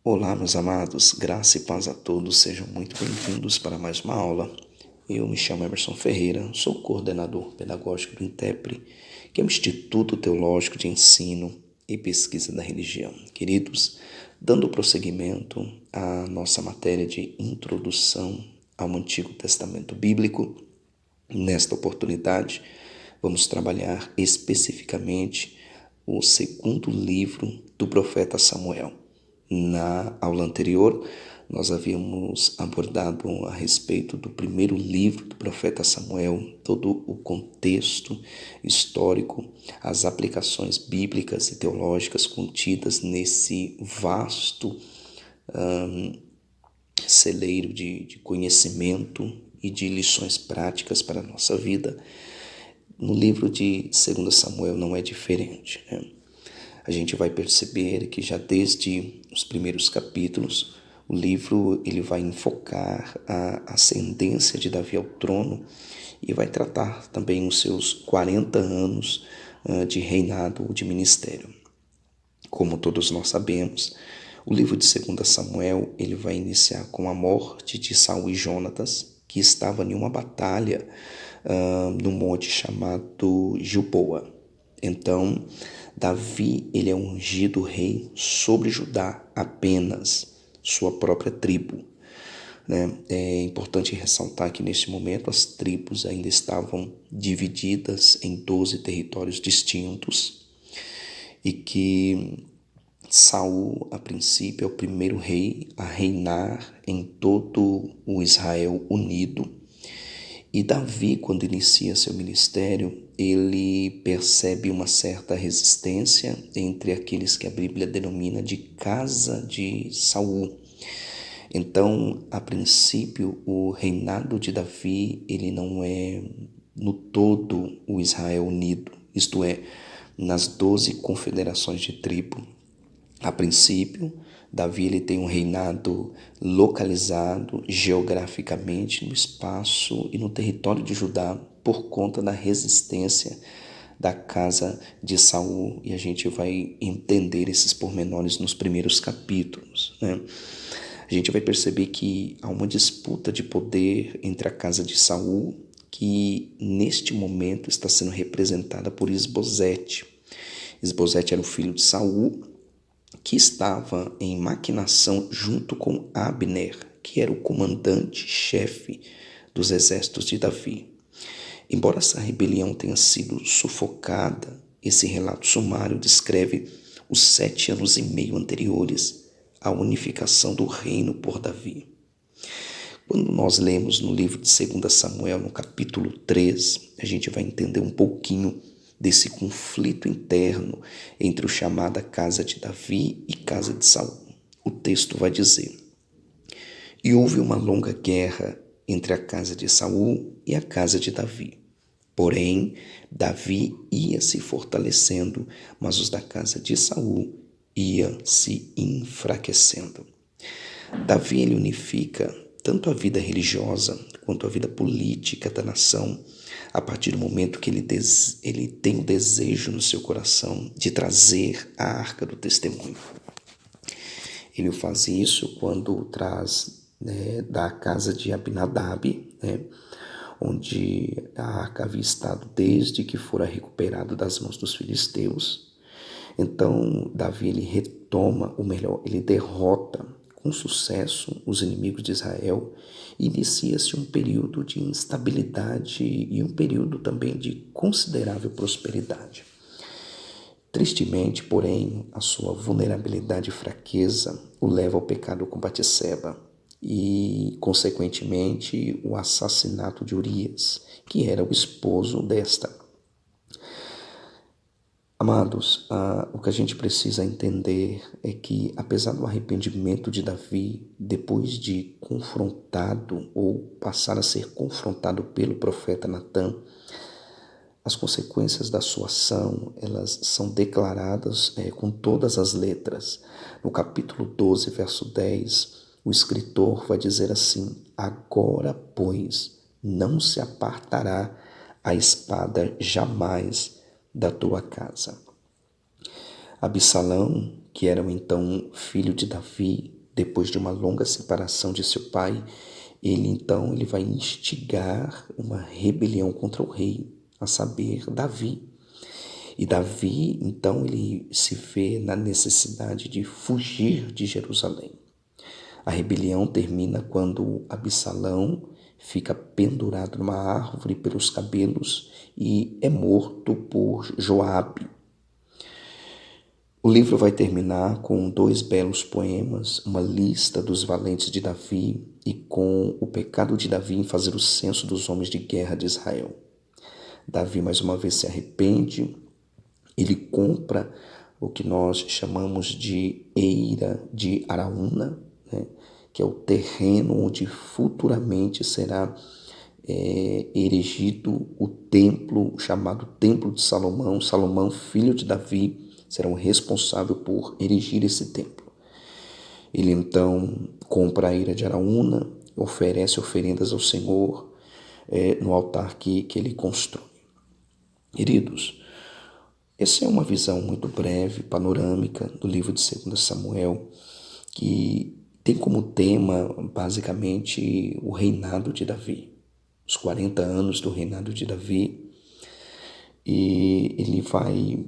Olá, meus amados, graça e paz a todos, sejam muito bem-vindos para mais uma aula. Eu me chamo Emerson Ferreira, sou coordenador pedagógico do INTEPRE, que é o Instituto Teológico de Ensino e Pesquisa da Religião. Queridos, dando prosseguimento à nossa matéria de Introdução ao Antigo Testamento Bíblico, nesta oportunidade vamos trabalhar especificamente o segundo livro do profeta Samuel. Na aula anterior, nós havíamos abordado a respeito do primeiro livro do profeta Samuel, todo o contexto histórico, as aplicações bíblicas e teológicas contidas nesse vasto celeiro de conhecimento e de lições práticas para a nossa vida. No livro de 2 Samuel não é diferente, né? A gente vai perceber que já desde os primeiros capítulos, o livro ele vai enfocar a ascendência de Davi ao trono e vai tratar também os seus 40 anos de reinado ou de ministério. Como todos nós sabemos, o livro de 2 Samuel ele vai iniciar com a morte de Saul e Jonatas, que estavam em uma batalha no monte chamado Gilboa. Então, Davi ele é ungido rei sobre Judá, apenas sua própria tribo. É importante ressaltar que neste momento as tribos ainda estavam divididas em 12 territórios distintos e que Saul, a princípio, é o primeiro rei a reinar em todo o Israel unido. E Davi, quando inicia seu ministério, ele percebe uma certa resistência entre aqueles que a Bíblia denomina de casa de Saul. Então, a princípio, o reinado de Davi, ele não é no todo o Israel unido, isto é, nas 12 confederações de tribo. A princípio, Davi ele tem um reinado localizado geograficamente no espaço e no território de Judá por conta da resistência da casa de Saul, e a gente vai entender esses pormenores nos primeiros capítulos, né? A gente vai perceber que há uma disputa de poder entre a casa de Saul, que neste momento está sendo representada por Isbosete. Isbosete era o filho de Saul, que estava em maquinação junto com Abner, que era o comandante-chefe dos exércitos de Davi. Embora essa rebelião tenha sido sufocada, esse relato sumário descreve os 7 anos e meio anteriores à unificação do reino por Davi. Quando nós lemos no livro de 2 Samuel, no capítulo 3, a gente vai entender um pouquinho desse conflito interno entre o chamada casa de Davi e casa de Saul. O texto vai dizer: "E houve uma longa guerra entre a casa de Saul e a casa de Davi. Porém, Davi ia se fortalecendo, mas os da casa de Saul iam se enfraquecendo." Davi ele unifica tanto a vida religiosa quanto a vida política da nação a partir do momento que ele tem o desejo no seu coração de trazer a arca do testemunho. Ele faz isso quando traz da casa de Abinadab, onde a arca havia estado desde que fora recuperado das mãos dos filisteus. Então, Davi ele retoma, ou melhor, ele derrota com sucesso os inimigos de Israel. Inicia-se um período de instabilidade e um período também de considerável prosperidade. Tristemente, porém, a sua vulnerabilidade e fraqueza o leva ao pecado com Batseba e, consequentemente, o assassinato de Urias, que era o esposo desta. Amados, o que a gente precisa entender é que, apesar do arrependimento de Davi, depois de confrontado ou passar a ser confrontado pelo profeta Natã, as consequências da sua ação, elas são declaradas com todas as letras. No capítulo 12, verso 10, o escritor vai dizer assim: "Agora, pois, não se apartará a espada jamais da tua casa." Absalão, que era então filho de Davi, depois de uma longa separação de seu pai, ele vai instigar uma rebelião contra o rei, a saber, Davi. E Davi, então, ele se vê na necessidade de fugir de Jerusalém. A rebelião termina quando Absalão fica pendurado numa árvore pelos cabelos e é morto por Joabe. O livro vai terminar com 2 belos poemas, uma lista dos valentes de Davi e com o pecado de Davi em fazer o censo dos homens de guerra de Israel. Davi mais uma vez se arrepende, ele compra o que nós chamamos de Eira de Araúna, né? Que é o terreno onde futuramente será erigido o templo chamado Templo de Salomão. Salomão, filho de Davi, será o responsável por erigir esse templo. Ele então compra a Eira de Araúna, oferece oferendas ao Senhor no altar que ele constrói. Queridos, essa é uma visão muito breve, panorâmica do livro de 2 Samuel, que tem como tema, basicamente, o reinado de Davi, os 40 anos do reinado de Davi, e ele vai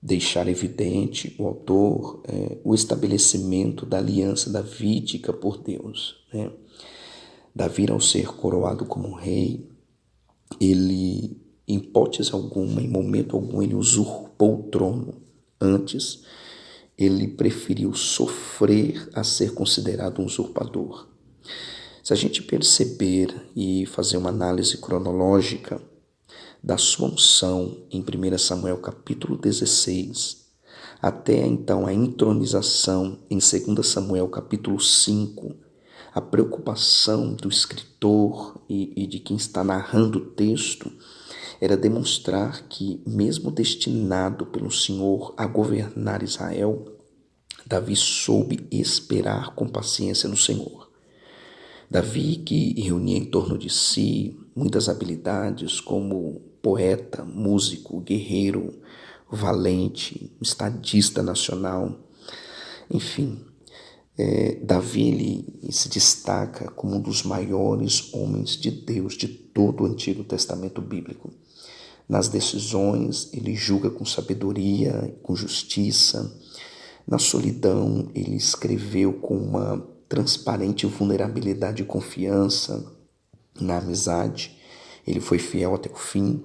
deixar evidente, o autor, o estabelecimento da aliança davídica por Deus, né? Davi, ao ser coroado como rei, ele, em hipótese alguma, em momento algum, ele usurpou o trono. Antes, ele preferiu sofrer a ser considerado um usurpador. Se a gente perceber e fazer uma análise cronológica da sua unção em 1 Samuel capítulo 16, até então a entronização em 2 Samuel capítulo 5, a preocupação do escritor e de quem está narrando o texto era demonstrar que, mesmo destinado pelo Senhor a governar Israel, Davi soube esperar com paciência no Senhor. Davi, que reunia em torno de si muitas habilidades como poeta, músico, guerreiro, valente, estadista nacional, enfim, Davi ele se destaca como um dos maiores homens de Deus de todo o Antigo Testamento bíblico. Nas decisões, ele julga com sabedoria, com justiça. Na solidão, ele escreveu com uma transparente vulnerabilidade e confiança. Na amizade, ele foi fiel até o fim.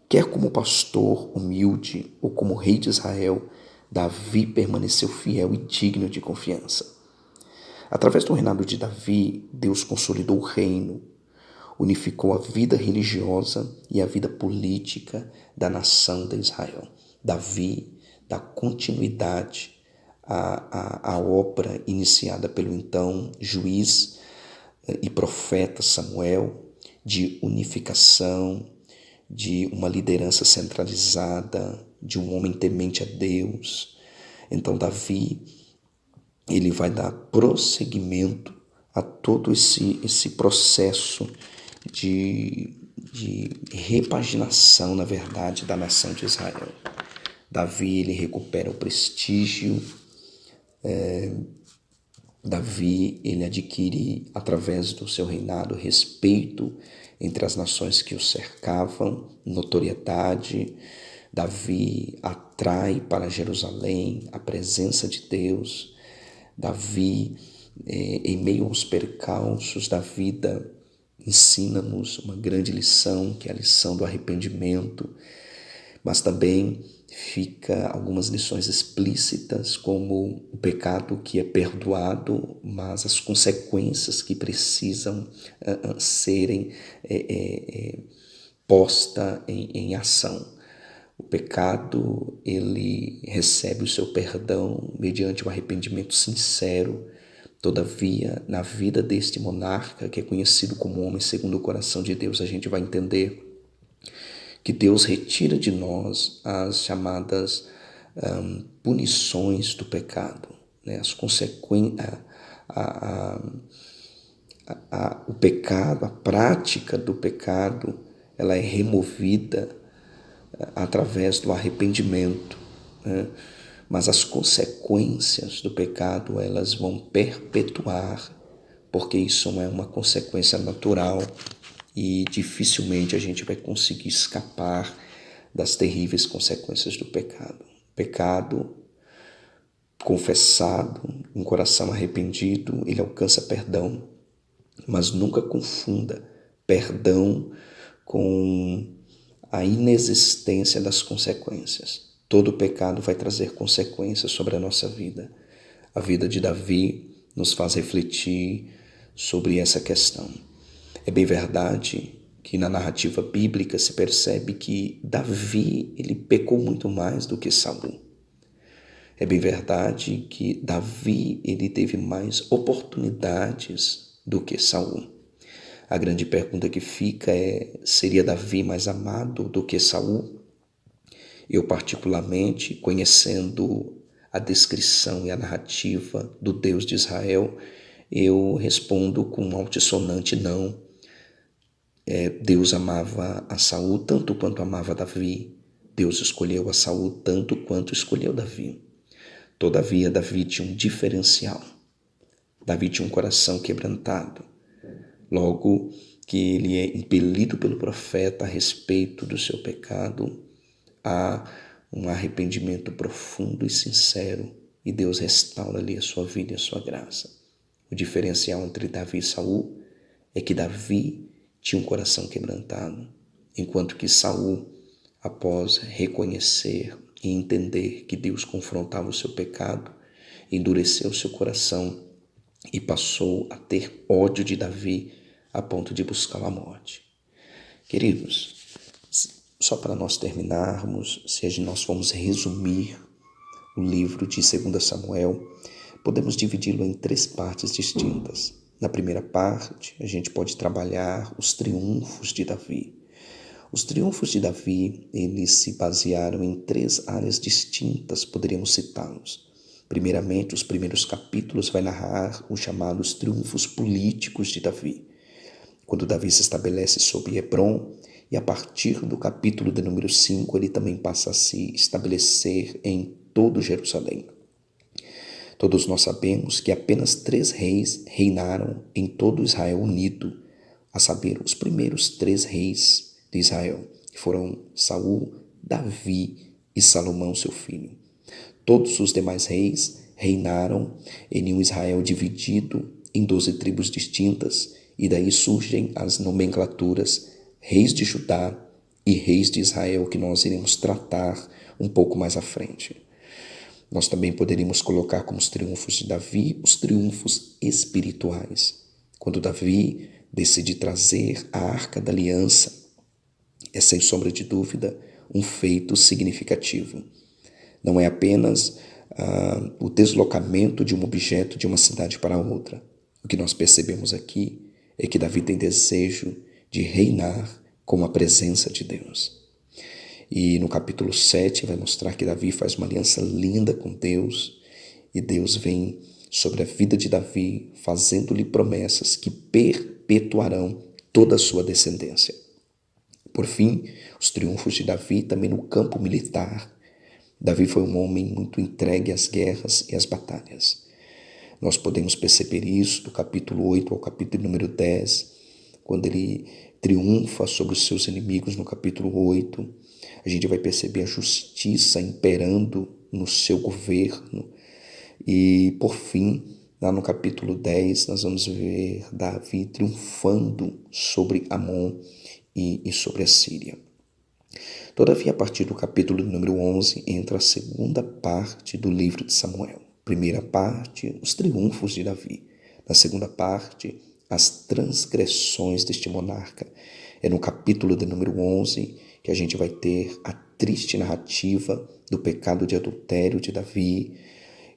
Quer como pastor humilde ou como rei de Israel, Davi permaneceu fiel e digno de confiança. Através do reinado de Davi, Deus consolidou o reino, unificou a vida religiosa e a vida política da nação de Israel. Davi dá continuidade à obra iniciada pelo então juiz e profeta Samuel, de unificação, de uma liderança centralizada, de um homem temente a Deus. Então Davi, ele vai dar prosseguimento a todo esse processo de repaginação, na verdade, da nação de Israel. Davi, ele recupera o prestígio. Davi, ele adquire, através do seu reinado, respeito entre as nações que o cercavam, notoriedade. Davi atrai para Jerusalém a presença de Deus. Davi, em meio aos percalços da vida, ensina-nos uma grande lição, que é a lição do arrependimento, mas também fica algumas lições explícitas, como o pecado que é perdoado, mas as consequências que precisam serem postas em ação. O pecado, ele recebe o seu perdão mediante o arrependimento sincero. Todavia, na vida deste monarca, que é conhecido como homem segundo o coração de Deus, a gente vai entender que Deus retira de nós as chamadas punições do pecado, né? As consequências, o pecado, a prática do pecado, ela é removida através do arrependimento, né? mas as consequências do pecado, elas vão perpetuar, porque isso não é uma consequência natural e dificilmente a gente vai conseguir escapar das terríveis consequências do pecado. Pecado confessado, um coração arrependido, ele alcança perdão, mas nunca confunda perdão com a inexistência das consequências. Todo pecado vai trazer consequências sobre a nossa vida. A vida de Davi nos faz refletir sobre essa questão. É bem verdade que na narrativa bíblica se percebe que Davi, ele pecou muito mais do que Saul. É bem verdade que Davi, ele teve mais oportunidades do que Saul. A grande pergunta que fica é: seria Davi mais amado do que Saul? Eu, particularmente, conhecendo a descrição e a narrativa do Deus de Israel, eu respondo com um altissonante não. Deus amava a Saul tanto quanto amava Davi. Deus escolheu a Saul tanto quanto escolheu Davi. Todavia, Davi tinha um diferencial. Davi tinha um coração quebrantado. Logo que ele é impelido pelo profeta a respeito do seu pecado, há um arrependimento profundo e sincero e Deus restaura ali a sua vida e a sua graça. O diferencial entre Davi e Saul é que Davi tinha um coração quebrantado, enquanto que Saul, após reconhecer e entender que Deus confrontava o seu pecado, endureceu seu coração e passou a ter ódio de Davi a ponto de buscar a morte. Queridos, só para nós terminarmos, se nós formos resumir o livro de 2 Samuel, podemos dividi-lo em 3 partes distintas. Na primeira parte, a gente pode trabalhar os triunfos de Davi. Os triunfos de Davi, eles se basearam em 3 áreas distintas, poderíamos citá-los. Primeiramente, os primeiros capítulos vai narrar os chamados triunfos políticos de Davi. Quando Davi se estabelece sobre Hebrom, e a partir do capítulo de número 5, ele também passa a se estabelecer em todo Jerusalém. Todos nós sabemos que apenas 3 reis reinaram em todo Israel unido, a saber, os primeiros 3 reis de Israel, que foram Saul, Davi e Salomão, seu filho. Todos os demais reis reinaram em um Israel dividido em 12 tribos distintas, e daí surgem as nomenclaturas reis de Judá e reis de Israel, que nós iremos tratar um pouco mais à frente. Nós também poderíamos colocar como os triunfos de Davi os triunfos espirituais. Quando Davi decide trazer a Arca da Aliança, é sem sombra de dúvida um feito significativo. Não é apenas o deslocamento de um objeto de uma cidade para outra. O que nós percebemos aqui é que Davi tem desejo de reinar com a presença de Deus. E no capítulo 7 vai mostrar que Davi faz uma aliança linda com Deus e Deus vem sobre a vida de Davi fazendo-lhe promessas que perpetuarão toda a sua descendência. Por fim, os triunfos de Davi também no campo militar. Davi foi um homem muito entregue às guerras e às batalhas. Nós podemos perceber isso do capítulo 8 ao capítulo número 10, quando ele triunfa sobre os seus inimigos no capítulo 8. A gente vai perceber a justiça imperando no seu governo. E, por fim, lá no capítulo 10, nós vamos ver Davi triunfando sobre Amon e sobre a Síria. Todavia, a partir do capítulo número 11, entra a segunda parte do livro de Samuel. Primeira parte, os triunfos de Davi. Na segunda parte, as transgressões deste monarca. É no capítulo de número 11 que a gente vai ter a triste narrativa do pecado de adultério de Davi,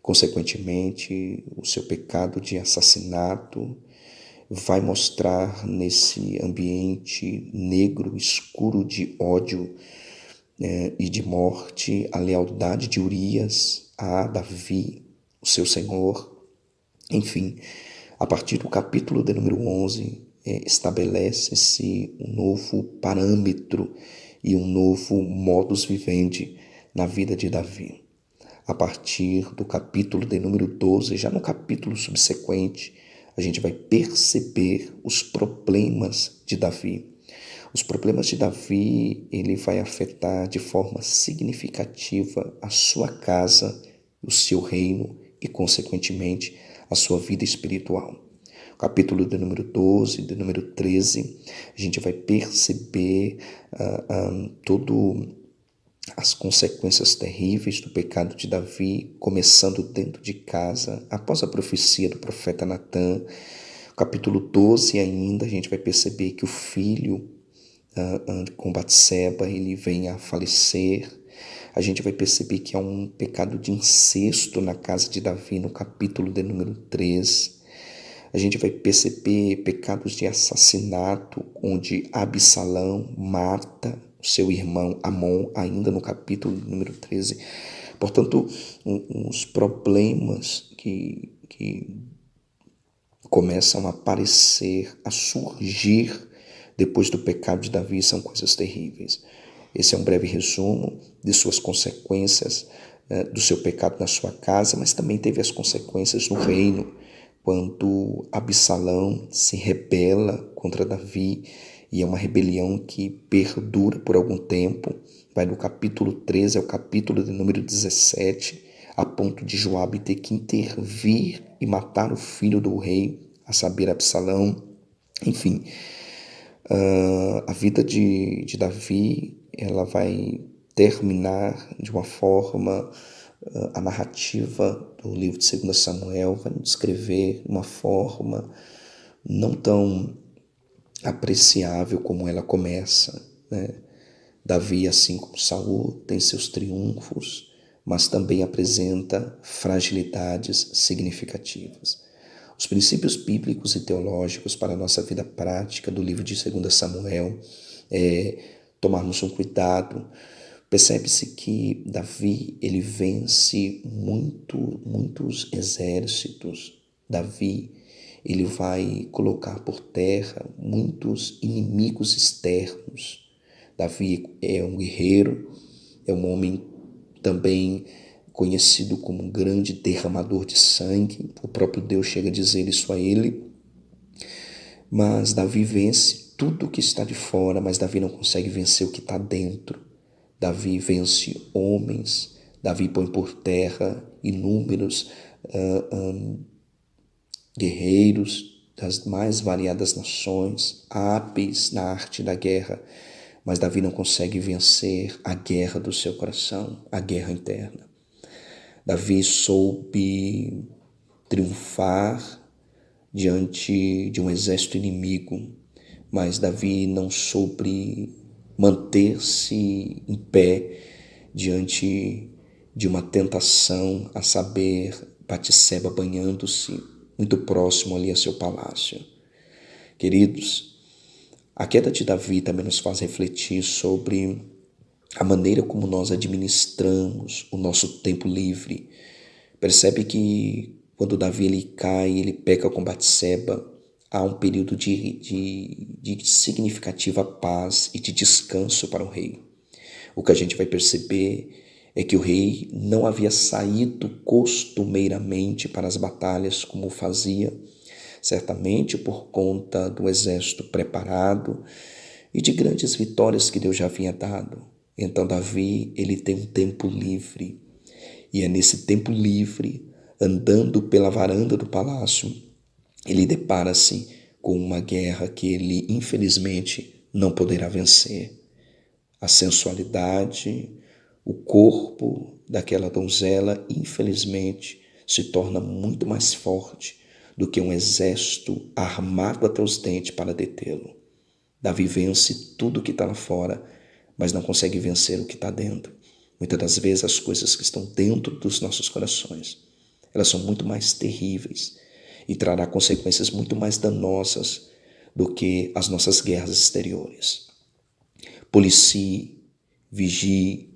consequentemente, o seu pecado de assassinato. Vai mostrar nesse ambiente negro, escuro de ódio e de morte, a lealdade de Urias a Davi, o seu senhor. Enfim, a partir do capítulo de número 11, estabelece-se um novo parâmetro e um novo modus vivendi na vida de Davi. a partir do capítulo de número 12, já no capítulo subsequente, a gente vai perceber os problemas de Davi. Os problemas de Davi, ele vai afetar de forma significativa a sua casa, o seu reino e, consequentemente, a sua vida espiritual. Capítulo de número 12, de número 13, a gente vai perceber todo as consequências terríveis do pecado de Davi, começando dentro de casa, após a profecia do profeta Natã. Capítulo 12 ainda, a gente vai perceber que o filho com Batseba, ele vem a falecer. A gente vai perceber que há um pecado de incesto na casa de Davi, no capítulo de número 3. A gente vai perceber pecados de assassinato, onde Absalão mata o seu irmão Amon, ainda no capítulo número 13. Portanto, os problemas que começam a aparecer, a surgir depois do pecado de Davi são coisas terríveis. Esse é um breve resumo de suas consequências, do seu pecado na sua casa, mas também teve as consequências no reino, quando Absalão se rebela contra Davi, e é uma rebelião que perdura por algum tempo, vai do capítulo 13 ao capítulo de número 17, a ponto de Joabe ter que intervir e matar o filho do rei, a saber, Absalão. Enfim, a vida de Davi, ela vai terminar de uma forma, a narrativa do livro de 2 Samuel vai nos descrever de uma forma não tão apreciável como ela começa, né? Davi, assim como Saul, tem seus triunfos, mas também apresenta fragilidades significativas. Os princípios bíblicos e teológicos para a nossa vida prática do livro de 2 Samuel é tomarmos um cuidado. Percebe-se que Davi, ele vence muitos exércitos. Davi, ele vai colocar por terra muitos inimigos externos. Davi é um guerreiro, é um homem também conhecido como um grande derramador de sangue. O próprio Deus chega a dizer isso a ele. Mas Davi vence tudo que está de fora, mas Davi não consegue vencer o que está dentro. Davi vence homens, Davi põe por terra inúmeros guerreiros das mais variadas nações, hábeis na arte da guerra, mas Davi não consegue vencer a guerra do seu coração, a guerra interna. Davi soube triunfar diante de um exército inimigo, mas Davi não soube manter-se em pé diante de uma tentação, a saber, Batseba banhando-se muito próximo ali a seu palácio. Queridos, a queda de Davi também nos faz refletir sobre a maneira como nós administramos o nosso tempo livre. Percebe que quando Davi ele cai, ele peca com Batseba, há um período de significativa paz e de descanso para o rei. O que a gente vai perceber é que o rei não havia saído costumeiramente para as batalhas como fazia, certamente por conta do exército preparado e de grandes vitórias que Deus já havia dado. Então Davi, ele tem um tempo livre, e é nesse tempo livre, andando pela varanda do palácio, ele depara-se com uma guerra que ele, infelizmente, não poderá vencer. A sensualidade, o corpo daquela donzela, infelizmente, se torna muito mais forte do que um exército armado até os dentes para detê-lo. Davi vence tudo que está lá fora, mas não consegue vencer o que está dentro. Muitas das vezes as coisas que estão dentro dos nossos corações, elas são muito mais terríveis e trará consequências muito mais danosas do que as nossas guerras exteriores. Policie, vigie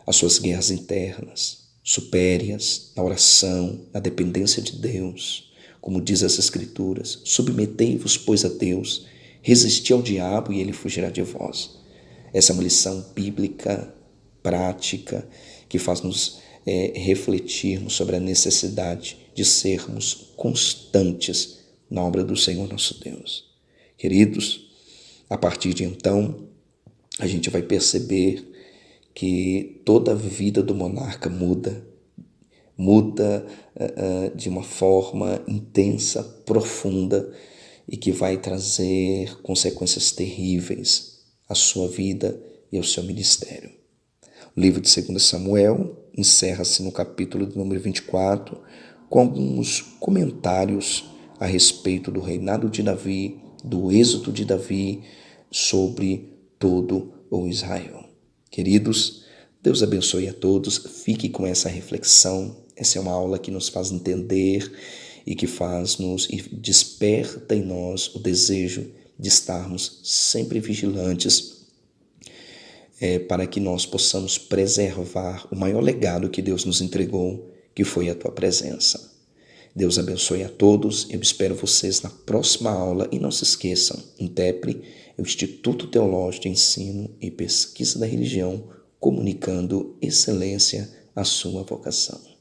as suas guerras internas, supere-as na oração, na dependência de Deus. Como diz as Escrituras, submetei-vos, pois, a Deus, resisti ao diabo e ele fugirá de vós. Essa é uma lição bíblica, prática, que faz nos refletirmos sobre a necessidade de sermos constantes na obra do Senhor nosso Deus. Queridos, a partir de então, a gente vai perceber que toda a vida do monarca muda de uma forma intensa, profunda e que vai trazer consequências terríveis à sua vida e ao seu ministério. O livro de 2 Samuel encerra-se no capítulo de número 24 com alguns comentários a respeito do reinado de Davi, do êxito de Davi sobre todo o Israel. Queridos, Deus abençoe a todos, fique com essa reflexão. Essa é uma aula que nos faz entender e que e desperta em nós o desejo de estarmos sempre vigilantes para que nós possamos preservar o maior legado que Deus nos entregou, que foi a tua presença. Deus abençoe a todos, eu espero vocês na próxima aula e não se esqueçam, INTEPRE é o Instituto Teológico de Ensino e Pesquisa da Religião, comunicando excelência à sua vocação.